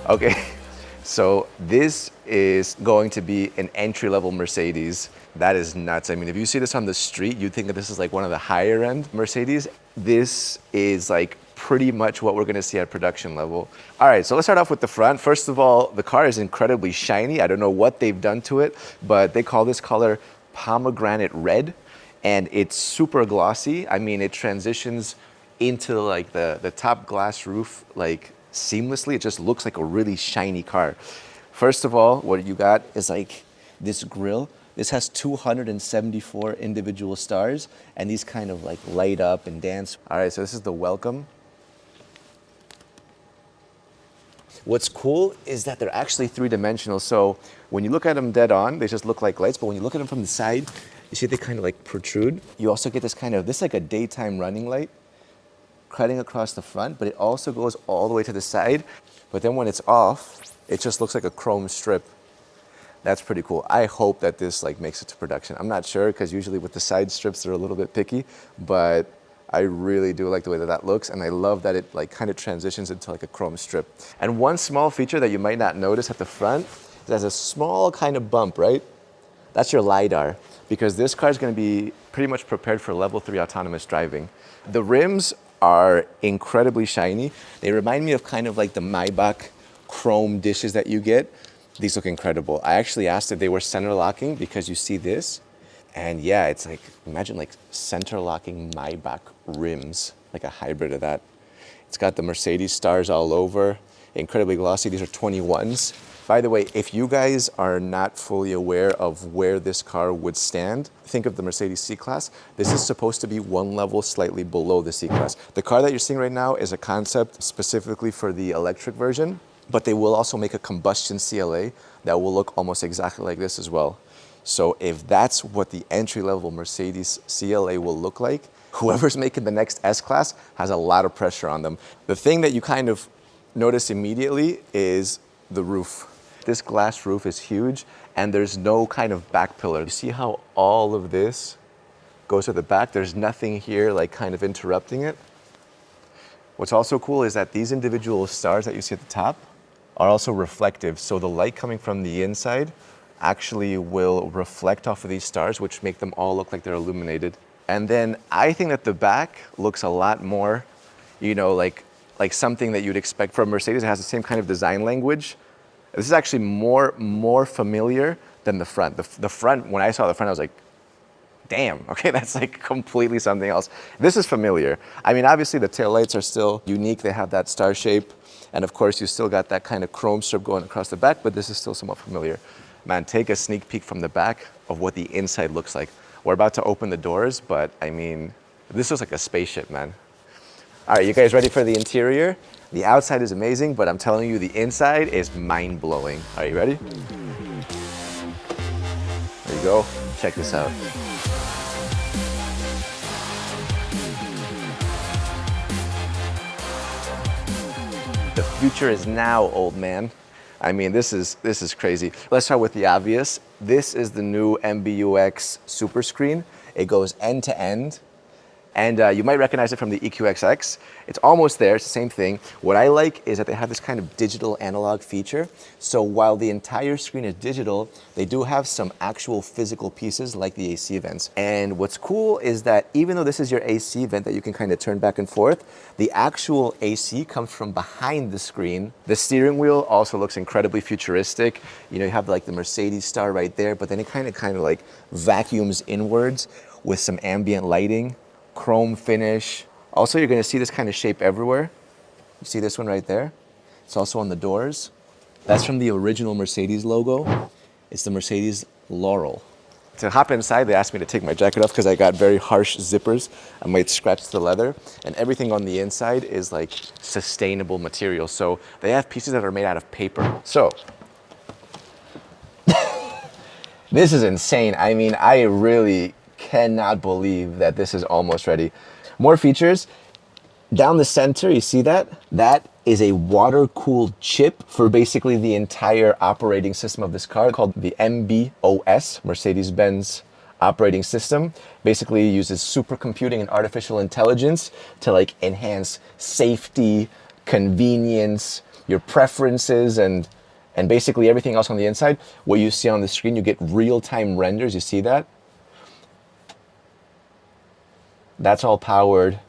Okay, so this is going to be an entry-level Mercedes. That is nuts. I mean, if you see this on the street, you'd think that this is like one of the higher end Mercedes. This is like pretty much what we're gonna see at production level. All right, so let's start off with the front. First of all, the car is incredibly shiny. I don't know what they've done to it, but they call this color pomegranate red, and it's super glossy. I mean, it transitions into like the top glass roof like seamlessly. It just looks like a really shiny car. First of all, what you got is like this grille. This has 274 individual stars, and these kind of like light up and dance. All right, so this is the welcome. What's cool is that they're actually three-dimensional. So when you look at them dead on, they just look like lights. But when you look at them from the side, you see they kind of like protrude. You also get this kind of, this is like a daytime running light cutting across the front, but it also goes all the way to the side. But then when it's off, it just looks like a chrome strip. That's pretty cool. I hope that this like makes it to production. I'm not sure, because usually with the side strips, they're a little bit picky, but I really do like the way that that looks, and I love that it like kind of transitions into like a chrome strip. And one small feature that you might not notice at the front is there's a small kind of bump, right? That's your LiDAR, because this car is going to be pretty much prepared for level 3 autonomous driving. The rims are incredibly shiny. They remind me of kind of like the Maybach chrome dishes that you get. These look incredible. I actually asked if they were center locking, because you see this. And yeah, it's like, imagine like center locking Maybach rims, like a hybrid of that. It's got the Mercedes stars all over, incredibly glossy. These are 21s. By the way, if you guys are not fully aware of where this car would stand, think of the Mercedes C-Class. This is supposed to be one level slightly below the C-Class. The car that you're seeing right now is a concept specifically for the electric version, but they will also make a combustion CLA that will look almost exactly like this as well. So if that's what the entry-level Mercedes CLA will look like, whoever's making the next S-Class has a lot of pressure on them. The thing that you kind of notice immediately is the roof. This glass roof is huge, and there's no kind of back pillar. You see how all of this goes to the back? There's nothing here like kind of interrupting it. What's also cool is that these individual stars that you see at the top are also reflective. So the light coming from the inside actually will reflect off of these stars, which make them all look like they're illuminated. And then I think that the back looks a lot more, you know, like something that you'd expect from Mercedes. It has the same kind of design language. This is actually more familiar than the front. The front, when I saw the front, I was like, damn, okay, that's like completely something else. This is familiar. I mean, obviously the taillights are still unique. They have that star shape. And of course, you still got that kind of chrome strip going across the back, but this is still somewhat familiar. Man, take a sneak peek from the back of what the inside looks like. We're about to open the doors, but I mean, this looks like a spaceship, man. All right, you guys ready for the interior? The outside is amazing, but I'm telling you, the inside is mind-blowing. Are you ready? There you go. Check this out. The future is now, old man. I mean, this is crazy. Let's start with the obvious. This is the new MBUX Super Screen. It goes end to end. And you might recognize it from the EQXX. It's almost there, it's the same thing. What I like is that they have this kind of digital analog feature. So while the entire screen is digital, they do have some actual physical pieces like the AC vents. And what's cool is that even though this is your AC vent that you can kind of turn back and forth, the actual AC comes from behind the screen. The steering wheel also looks incredibly futuristic. You know, you have like the Mercedes star right there, but then it kind of like vacuums inwards with some ambient lighting. Chrome finish. Also, you're gonna see this kind of shape everywhere. You see this one right there? It's also on the doors. That's from the original Mercedes logo. It's the Mercedes Laurel. To hop inside, they asked me to take my jacket off because I got very harsh zippers. I might scratch the leather. And everything on the inside is like sustainable material. So they have pieces that are made out of paper. So, this is insane. I mean, I really cannot believe that this is almost ready. More features. Down the center, you see that? That is a water-cooled chip for basically the entire operating system of this car called the MBOS, Mercedes-Benz operating system. Basically uses supercomputing and artificial intelligence to like enhance safety, convenience, your preferences and basically everything else on the inside. What you see on the screen, you get real-time renders. You see that? That's all powered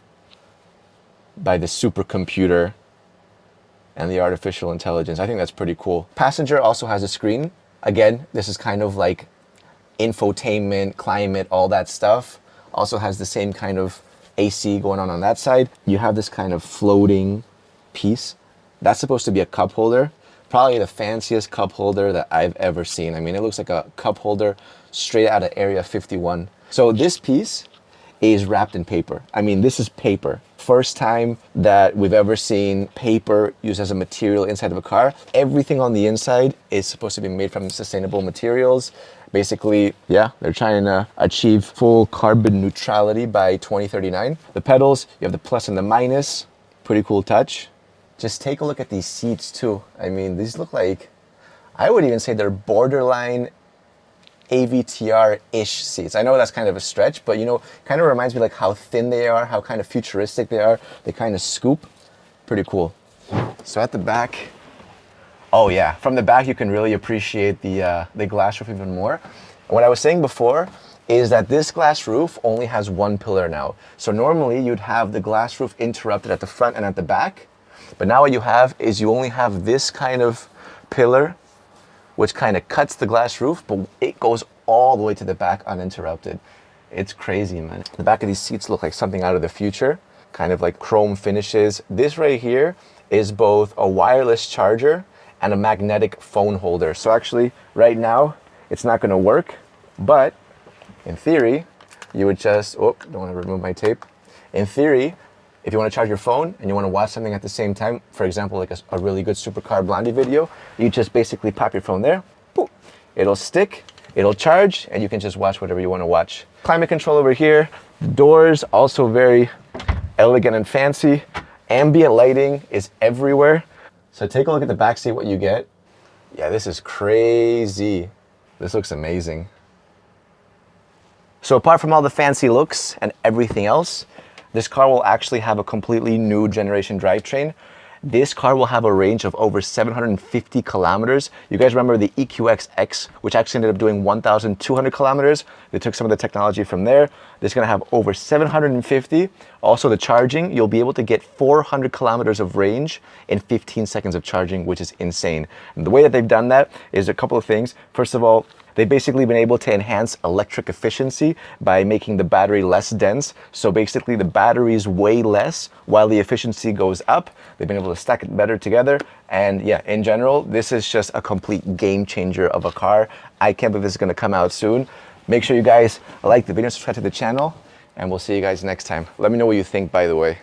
by the supercomputer and the artificial intelligence. I think that's pretty cool. Passenger also has a screen. Again, this is kind of like infotainment, climate, all that stuff. Also has the same kind of AC going on that side. You have this kind of floating piece. That's supposed to be a cup holder. Probably the fanciest cup holder that I've ever seen. I mean, it looks like a cup holder straight out of Area 51. So this piece is wrapped in paper. I mean, this is paper. First time that we've ever seen paper used as a material inside of a car. Everything on the inside is supposed to be made from sustainable materials. Basically, yeah, they're trying to achieve full carbon neutrality by 2039. The pedals, you have the plus and the minus. Pretty cool touch. Just take a look at these seats too. I mean, these look like, I would even say they're borderline AVTR-ish seats. I know that's kind of a stretch, but you know, kind of reminds me like how thin they are, how kind of futuristic they are. They kind of scoop. Pretty cool. So at the back, oh yeah, from the back you can really appreciate the glass roof even more. And what I was saying before is that this glass roof only has one pillar now. So normally you'd have the glass roof interrupted at the front and at the back. But now what you have is you only have this kind of pillar, which kind of cuts the glass roof, but it goes all the way to the back uninterrupted. It's crazy, man. The back of these seats look like something out of the future, kind of like chrome finishes. This right here is both a wireless charger and a magnetic phone holder. So actually, right now, it's not gonna work, but in theory, you would just, oh, don't wanna remove my tape. In theory, if you want to charge your phone and you want to watch something at the same time, for example, like a really good Supercar Blondie video, you just basically pop your phone there, boop, it'll stick, it'll charge, and you can just watch whatever you want to watch. Climate control over here, doors also very elegant and fancy. Ambient lighting is everywhere. So take a look at the back seat, what you get. Yeah, this is crazy. This looks amazing. So apart from all the fancy looks and everything else, this car will actually have a completely new generation drivetrain. This car will have a range of over 750 kilometers. You guys remember the EQXX, which actually ended up doing 1,200 kilometers. They took some of the technology from there. This is gonna have over 750. Also the charging, you'll be able to get 400 kilometers of range in 15 seconds of charging, which is insane. And the way that they've done that is a couple of things. First of all, they've basically been able to enhance electric efficiency by making the battery less dense. So basically the battery is way less while the efficiency goes up. They've been able to stack it better together. And yeah, in general, this is just a complete game changer of a car. I can't believe this is gonna come out soon. Make sure you guys like the video, subscribe to the channel, and we'll see you guys next time. Let me know what you think, by the way.